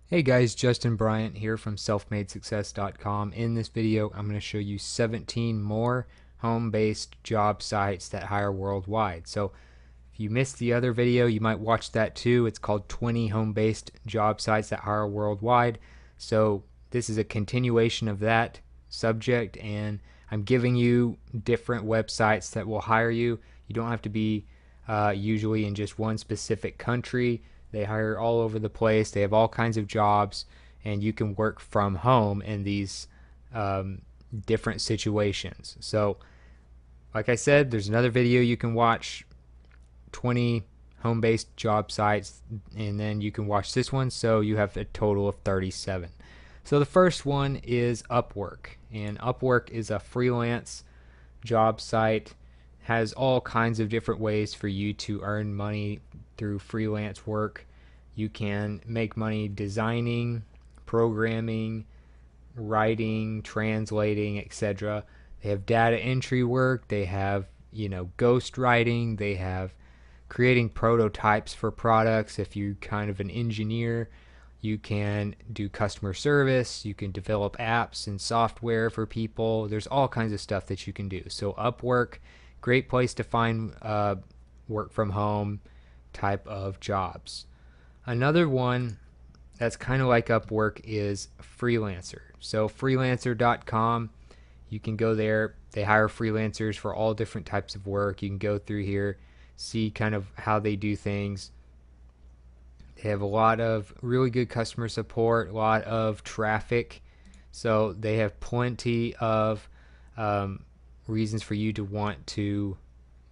Hey guys, Justin Bryant here from selfmadesuccess.com. In this video, I'm going to show you 17 more home-based job sites that hire worldwide. So if you missed the other video, you might watch that too. It's called 20 home-based job sites that hire worldwide. So this is a continuation of that subject, and I'm giving you different websites that will hire you. You don't have to be usually in just one specific country. They hire all over the place. They have all kinds of jobs, and you can work from home in these different situations. So, like I said, there's another video you can watch, 20 home-based job sites, and then you can watch this one. So you have a total of 37. So the first one is Upwork, and Upwork is a freelance job site. Has all kinds of different ways for you to earn money through freelance work. You can make money designing, programming, writing, translating, etc. They have data entry work, they have, ghost writing, they have creating prototypes for products. If you're kind of an engineer, you can do customer service, you can develop apps and software for people. There's all kinds of stuff that you can do. So Upwork, great place to find work from home type of jobs. Another one that's kind of like Upwork is Freelancer. So freelancer.com, you can go there. They hire freelancers for all different types of work. You can go through here, see kind of how they do things. They have a lot of really good customer support, a lot of traffic. So they have plenty of reasons for you to want to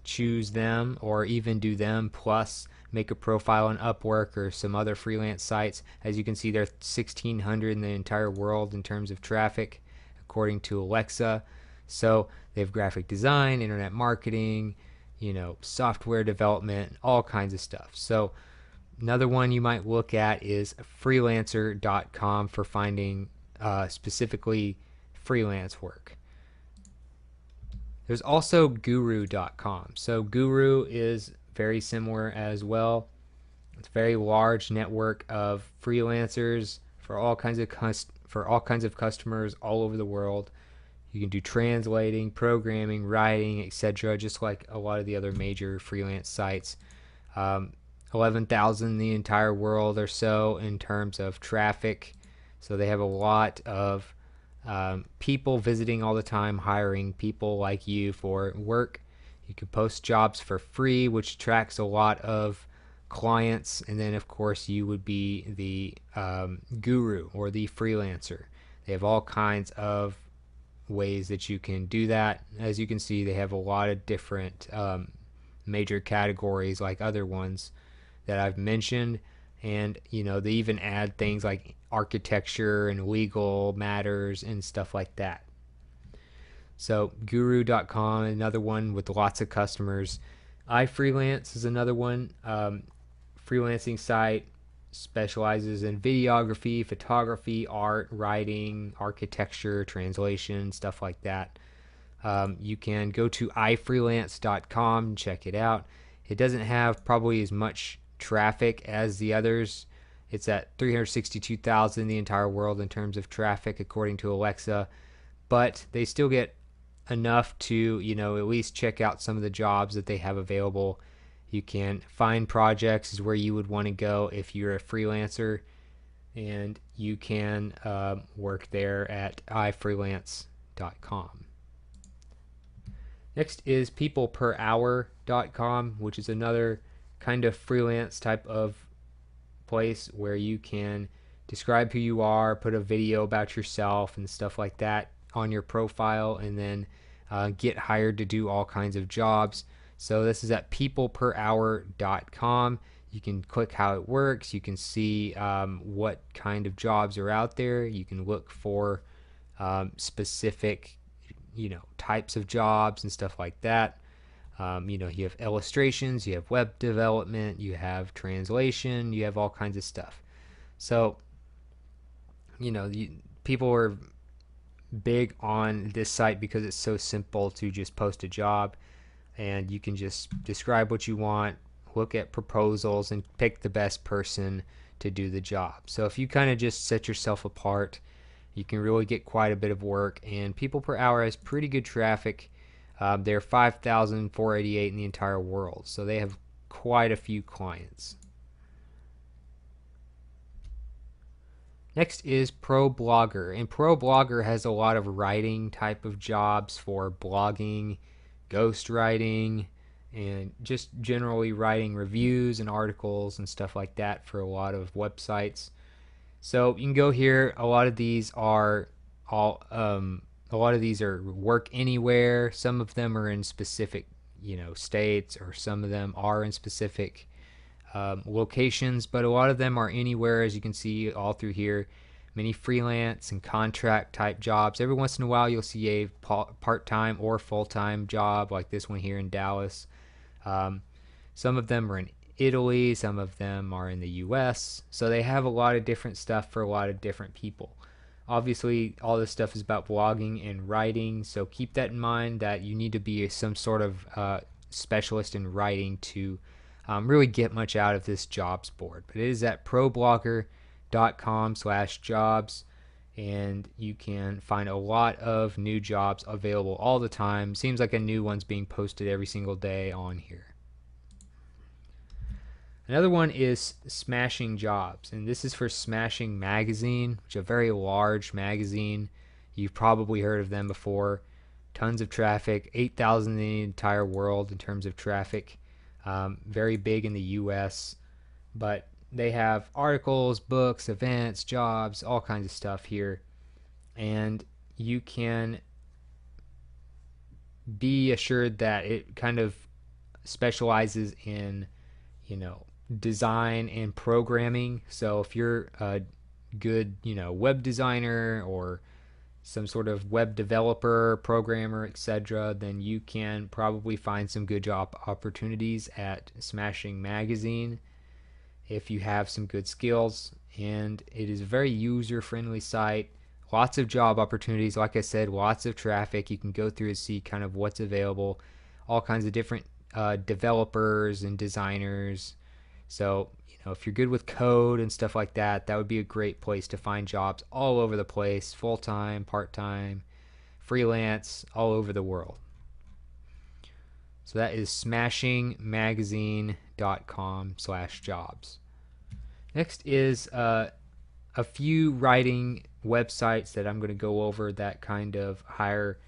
choose them or even do them, plus make a profile on Upwork or some other freelance sites. As you can see, there are 1,600 in the entire world in terms of traffic, according to Alexa. So they have graphic design, internet marketing, software development, all kinds of stuff. So another one you might look at is freelancer.com for finding specifically freelance work. There's also guru.com. So Guru is very similar as well. It's a very large network of freelancers for all kinds of customers all over the world. You can do translating, programming, writing, etc., just like a lot of the other major freelance sites. 11,000 in the entire world or so in terms of traffic. So they have a lot of people visiting all the time, hiring people like you for work. You can post jobs for free, which attracts a lot of clients. And then, of course, you would be the guru or the freelancer. They have all kinds of ways that you can do that. As you can see, they have a lot of different major categories like other ones that I've mentioned. And they even add things like architecture and legal matters and stuff like that. So guru.com, another one with lots of customers. iFreelance is another one. Freelancing site, specializes in videography, photography, art, writing, architecture, translation, stuff like that. You can go to ifreelance.com and check it out. It doesn't have probably as much traffic as the others. It's at 362,000 in the entire world in terms of traffic, according to Alexa. But they still get enough to, at least check out some of the jobs that they have available. You can find projects is where you would want to go if you're a freelancer, and you can work there at ifreelance.com. Next is peopleperhour.com, which is another kind of freelance type of place where you can describe who you are, put a video about yourself and stuff like that on your profile, and then get hired to do all kinds of jobs. So this is at peopleperhour.com. You can click how it works. You can see what kind of jobs are out there. You can look for specific, types of jobs and stuff like that. You have illustrations, you have web development, you have translation, you have all kinds of stuff. So, people are big on this site because it's so simple to just post a job, and you can just describe what you want, look at proposals, and pick the best person to do the job. So if you kind of just set yourself apart, you can really get quite a bit of work, and People Per Hour has pretty good traffic. They're 5,488 in the entire world, so they have quite a few clients. Next is ProBlogger, and ProBlogger has a lot of writing type of jobs for blogging, ghostwriting, and just generally writing reviews and articles and stuff like that for a lot of websites. So you can go here. A lot of these are work anywhere. Some of them are in specific, states, or some of them are in specific locations, but a lot of them are anywhere, as you can see all through here. Many freelance and contract type jobs. Every once in a while you'll see a part-time or full-time job like this one here in Dallas. Some of them are in Italy, some of them are in the US, so they have a lot of different stuff for a lot of different people. Obviously all this stuff is about blogging and writing, so keep that in mind, that you need to be some sort of specialist in writing to really get much out of this jobs board. But it is at ProBlogger.com/jobs, and you can find a lot of new jobs available all the time. Seems like a new one's being posted every single day on here. Another one is Smashing Jobs, and this is for Smashing Magazine, which is a very large magazine. You've probably heard of them before. Tons of traffic, 8,000 in the entire world in terms of traffic. Very big in the US, but they have articles, books, events, jobs, all kinds of stuff here, and you can be assured that it kind of specializes in design and programming. So if you're a good web designer or some sort of web developer, programmer, etc., then you can probably find some good job opportunities at Smashing Magazine if you have some good skills. And it is a very user-friendly site. Lots of job opportunities. Like I said, lots of traffic. You can go through and see kind of what's available. All kinds of different developers and designers. So if you're good with code and stuff like that, that would be a great place to find jobs all over the place, full-time, part-time, freelance, all over the world. So that is smashingmagazine.com/jobs. Next is a few writing websites that I'm going to go over that kind of hire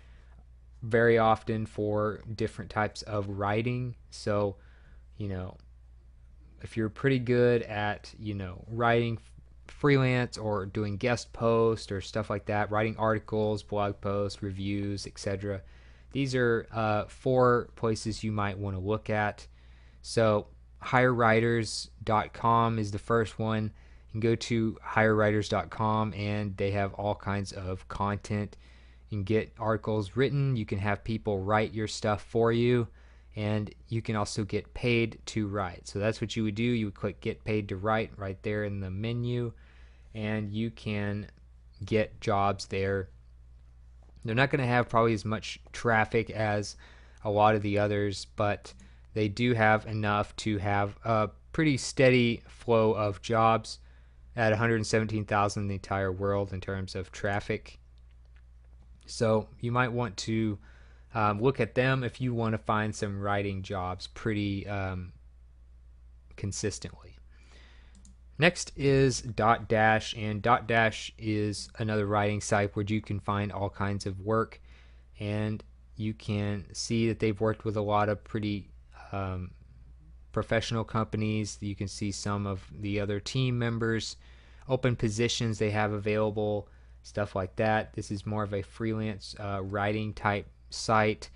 very often for different types of writing. So, if you're pretty good at writing freelance or doing guest posts or stuff like that, writing articles, blog posts, reviews, etc., these are 4 places you might want to look at. So hirewriters.com is the first one. You can go to hirewriters.com and they have all kinds of content. You can get articles written, you can have people write your stuff for you, and you can also get paid to write. So that's what you would do. You would click get paid to write right there in the menu, and you can get jobs there. They're not going to have probably as much traffic as a lot of the others, but they do have enough to have a pretty steady flow of jobs at 117,000 in the entire world in terms of traffic. So you might want to look at them if you want to find some writing jobs pretty consistently. Next is Dotdash, and Dotdash is another writing site where you can find all kinds of work, and you can see that they've worked with a lot of pretty professional companies. You can see some of the other team members, open positions they have available, stuff like that. This is more of a freelance writing type site,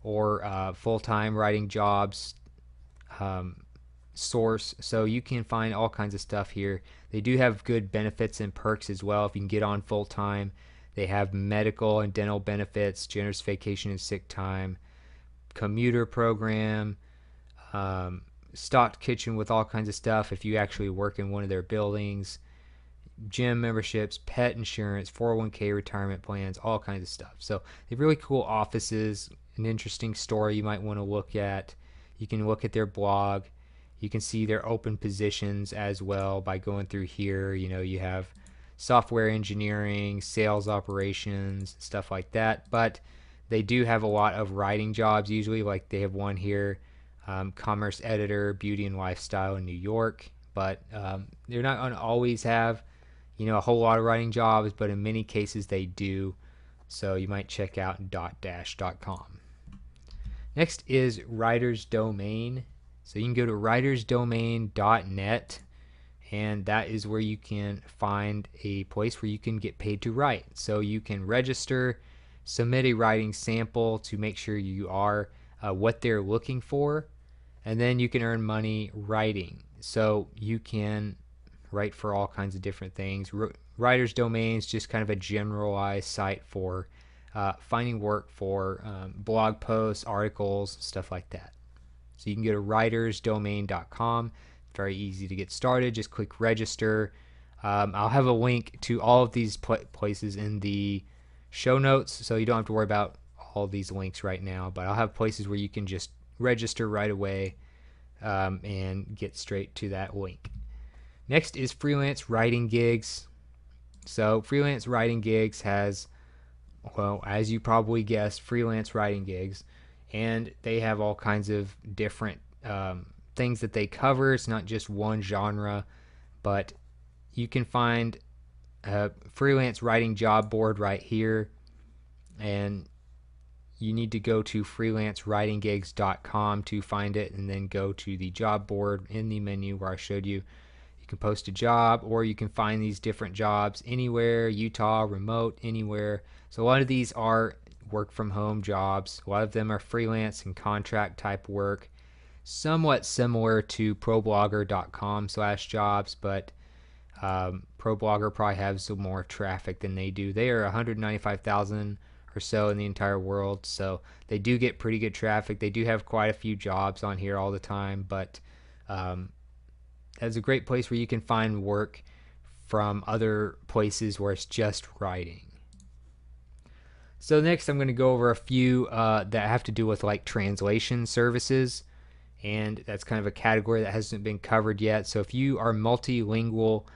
or full-time writing jobs source. So you can find all kinds of stuff here. They do have good benefits and perks as well if you can get on full-time. They have medical and dental benefits, generous vacation and sick time, commuter program, stocked kitchen with all kinds of stuff if you actually work in one of their buildings, gym memberships, pet insurance, 401k retirement plans, all kinds of stuff. So they have really cool offices, an interesting story you might want to look at. You can look at their blog, You can see their open positions as well by going through here. You know, you have software engineering, sales operations, stuff like that. But they do have a lot of writing jobs usually, like they have one here, commerce editor, beauty and lifestyle in New York. But they're not going to always have, you know, a whole lot of writing jobs, but in many cases they do. So you might check out .dash.com. Next is Writer's Domain. So you can go to writersdomain.net, and that is where you can find a place where you can get paid to write. So you can register, submit a writing sample to make sure you are what they're looking for, and then you can earn money writing. So you can write for all kinds of different things. Writer's Domain is just kind of a generalized site for finding work for blog posts, articles, stuff like that. So you can go to writersdomain.com. Very easy to get started. Just click register. I'll have a link to all of these places in the show notes, so you don't have to worry about all these links right now, but I'll have places where you can just register right away and get straight to that link. Next is Freelance Writing Gigs. So Freelance Writing Gigs has, well, as you probably guessed, freelance writing gigs, and they have all kinds of different things that they cover. It's not just one genre, but you can find a freelance writing job board right here, and you need to go to freelancewritinggigs.com to find it, and then go to the job board in the menu where I showed you. You can post a job, or you can find these different jobs anywhere, Utah, remote, anywhere. So a lot of these are work from home jobs. A lot of them are freelance and contract type work, somewhat similar to ProBlogger.com/jobs, but ProBlogger probably has some more traffic than they do. They are 195,000 or so in the entire world, so they do get pretty good traffic. They do have quite a few jobs on here all the time, but that's a great place where you can find work from other places where it's just writing. So next I'm going to go over a few that have to do with like translation services, and that's kind of a category that hasn't been covered yet. So if you are multilingual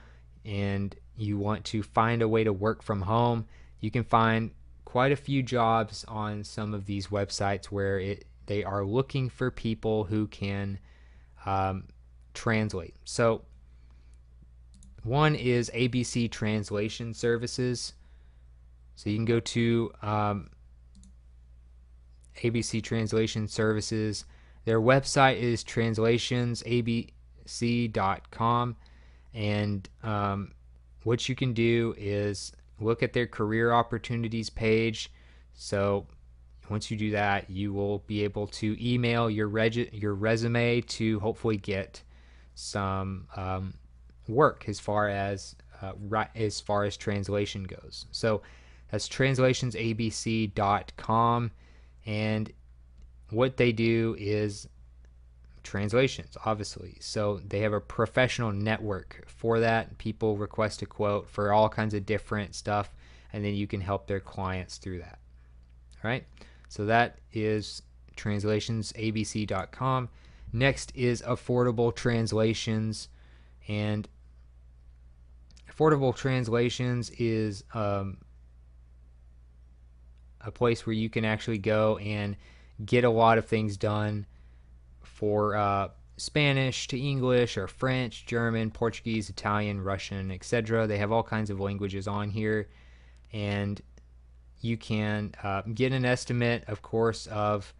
and you want to find a way to work from home, you can find quite a few jobs on some of these websites where they are looking for people who can translate. So one is ABC Translation Services. So you can go to ABC Translation Services. Their website is translationsabc.com, and what you can do is look at their career opportunities page. So once you do that, you will be able to email your resume to hopefully get some work as far as translation goes. So that's translationsabc.com, and what they do is translations, obviously. So they have a professional network for that. People request a quote for all kinds of different stuff, and then you can help their clients through that. All right, so that is translationsabc.com. Next is Affordable Translations, and Affordable Translations is a place where you can actually go and get a lot of things done for Spanish to English or French, German, Portuguese, Italian, Russian, etc. They have all kinds of languages on here, and you can get an estimate, of course, of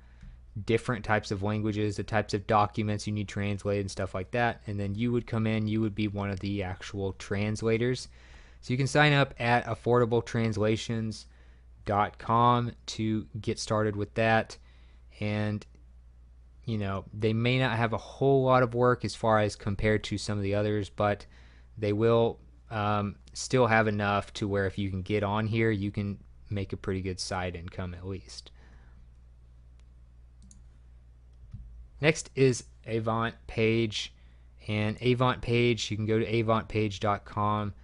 different types of languages, the types of documents you need translated and stuff like that, and then you would come in, you would be one of the actual translators. So you can sign up at affordabletranslations.com to get started with that. And you know, they may not have a whole lot of work as far as compared to some of the others, but they will still have enough to where if you can get on here, you can make a pretty good side income at least. Next is Avant Page, and Avant Page, you can go to avantpage.com,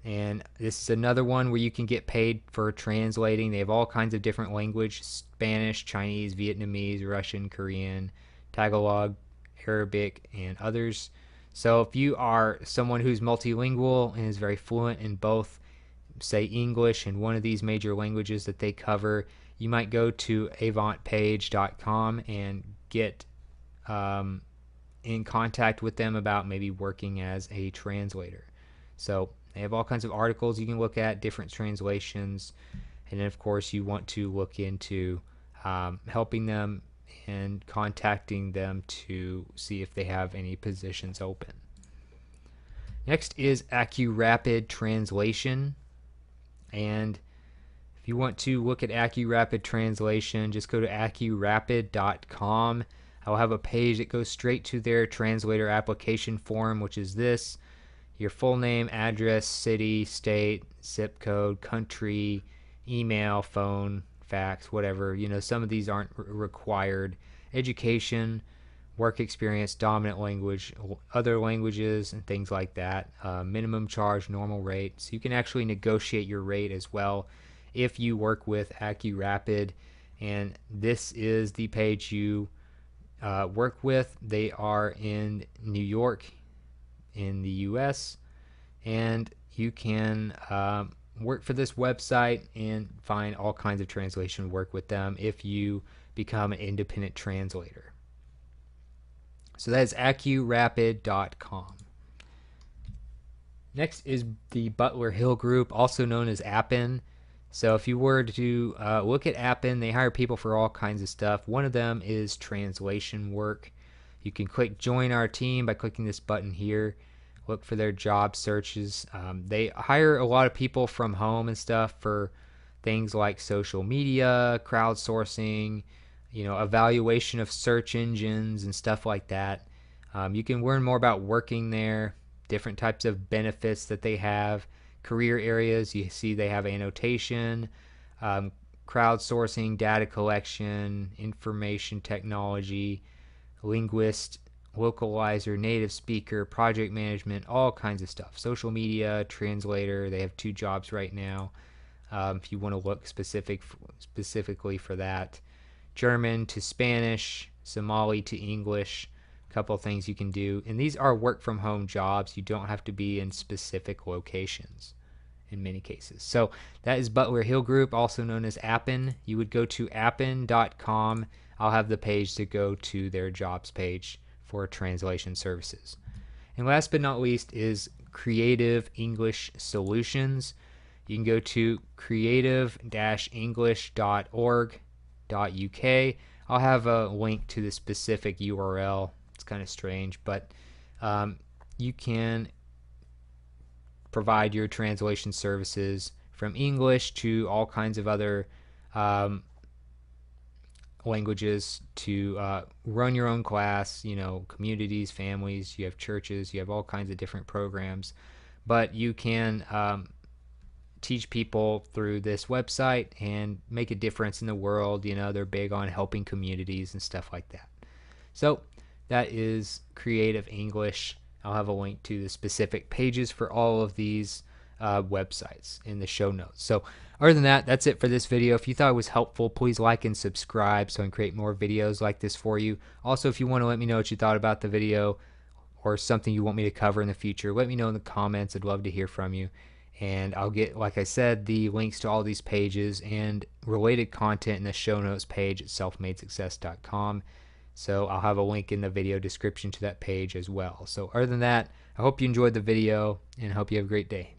and this is another one where you can get paid for translating. They have all kinds of different language: Spanish, Chinese, Vietnamese, Russian, Korean, Tagalog, Arabic, and others. So if you are someone who's multilingual and is very fluent in both, say, English and one of these major languages that they cover, you might go to avantpage.com and get in contact with them about maybe working as a translator. So they have all kinds of articles you can look at, different translations, and then of course you want to look into helping them and contacting them to see if they have any positions open. Next is AccuRapid Translation, and if you want to look at AccuRapid Translation, just go to accurapid.com. I'll have a page that goes straight to their translator application form, which is this: your full name, address, city, state, zip code, country, email, phone, fax, whatever. You know, some of these aren't required. Education, work experience, dominant language, other languages, and things like that. Minimum charge, normal rate. So you can actually negotiate your rate as well if you work with AccuRapid. And this is the page you work with. They are in New York in the US, and you can work for this website and find all kinds of translation work with them if you become an independent translator. So that is accurapid.com. Next is the Butler Hill Group, also known as Appen. So if you were to look at Appen, they hire people for all kinds of stuff. One of them is translation work. You can click join our team by clicking this button here. Look for their job searches. They hire a lot of people from home and stuff for things like social media, crowdsourcing, evaluation of search engines and stuff like that. You can learn more about working there, different types of benefits that they have, career areas. You see they have annotation, crowdsourcing, data collection, information technology, linguist, localizer, native speaker, project management, all kinds of stuff. Social media, translator. They have 2 jobs right now if you want to look specifically for that. German to Spanish, Somali to English, a couple of things you can do. And these are work from home jobs. You don't have to be in specific locations in many cases. So that is Butler Hill Group, also known as Appen. You would go to appen.com. I'll have the page to go to their jobs page for translation services. And last but not least is Creative English Solutions. You can go to creative-english.org.uk. I'll have a link to the specific URL. It's kind of strange, but you can provide your translation services from English to all kinds of other languages to run your own class, communities, families, you have churches, you have all kinds of different programs, but you can teach people through this website and make a difference in the world. They're big on helping communities and stuff like that. So that is Creative English. I'll have a link to the specific pages for all of these websites in the show notes. So other than that, that's it for this video. If you thought it was helpful, please like and subscribe so I can create more videos like this for you. Also, if you want to let me know what you thought about the video or something you want me to cover in the future, let me know in the comments. I'd love to hear from you. And I'll get, like I said, the links to all these pages and related content in the show notes page at selfmadesuccess.com. So I'll have a link in the video description to that page as well. So other than that, I hope you enjoyed the video and I hope you have a great day.